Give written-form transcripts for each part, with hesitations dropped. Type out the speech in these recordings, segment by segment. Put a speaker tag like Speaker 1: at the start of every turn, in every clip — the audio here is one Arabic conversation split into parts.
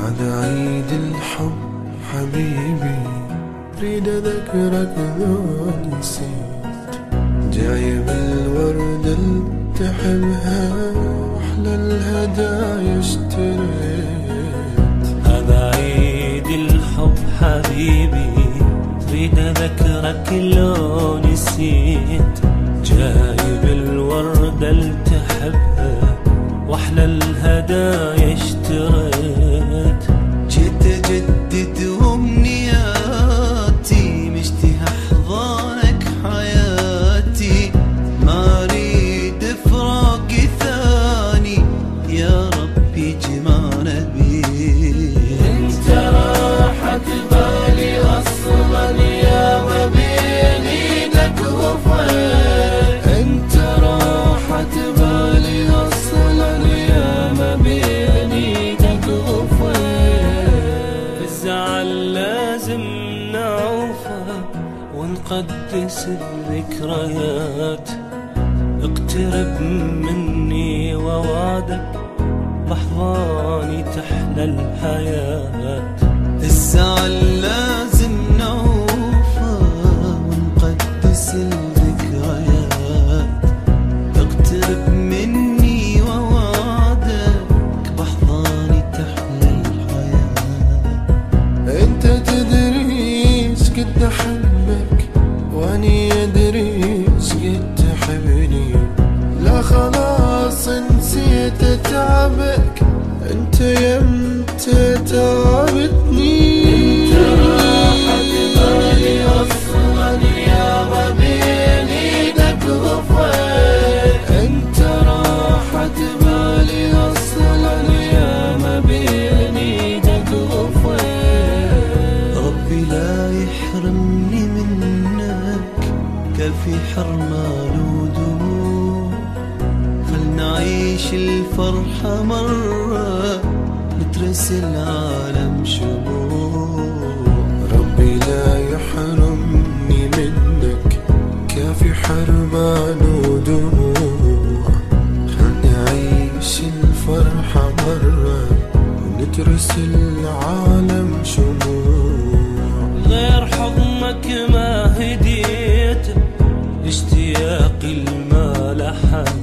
Speaker 1: هذا عيد الحب حبيبي، اريد اذكرك لو نسيت. جايب الورد اللي تحبها واحلى الهدايا اشتريت.
Speaker 2: هذا عيد الحب حبيبي، اريد اذكرك لو نسيت. جايب الوردة اللي تحبها واحلى الهدايا اشتريت.
Speaker 3: جيت اجدد امنياتي، مشتهى احضانك حياتي، ما اريد فراق ثاني، يا ربي جمعنا بيك.
Speaker 2: انت راحت بالي اصلا يا ما بين ايدك وفيت. انت راحت بالي اصلا يا ما بين ايدك وفيت. الزعل لازم نعوفه ونقدس الذكريات. اقترب مني ووعدك بأحضاني تحلى الحياة.
Speaker 3: الزعل لازم نعوفه ونقدس الذكريات. اقترب مني ووعدك بأحضاني تحلى الحياة.
Speaker 1: انت تدري ايش قد احبك، واني ادري ايش قد تحبني. لا خلاص نسيت اتعبك، انت يمتى تعبتني.
Speaker 2: انت راحت بالي اصلا يا ما بين ايدك وفيت. انت راحت بالي اصلا يا ما بين ايدك وفيت.
Speaker 3: ربي لا يحرمني منك، كفي حرمان ودموع. خلنا نعيش الفرحة مرة، نترس العالم شموع.
Speaker 1: ربي لا يحرمني منك، كافي حرمان ودموع. خلنا نعيش الفرحة مرة ونترس العالم شموع.
Speaker 2: غير حضنك ما هديت، اشتياقي لما لحد.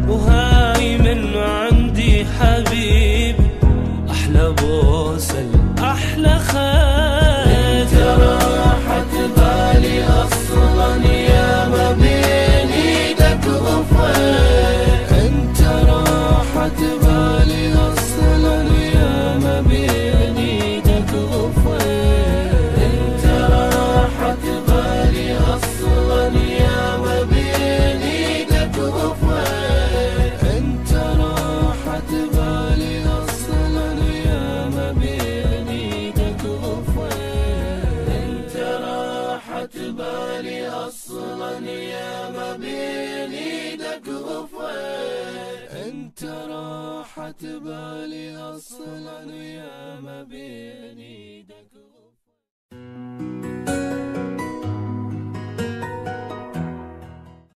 Speaker 2: وهاي من عندي حبيبي احلى بوسة احلى خير. انت راحت بالي اصلا يا ما بين ايدك وفيت. انت راحت بالي اصلا يا ما بين ايدك وفيت. انت راحت بالي اصلا يا ما بين ايدك وفيت. انت راحت بالي اصلا يا ما بين ايدك وفيت. انت راحت بالي اصلا يا ما بين ايدك وفيت. انت راحت بالي اصلا يا ما بين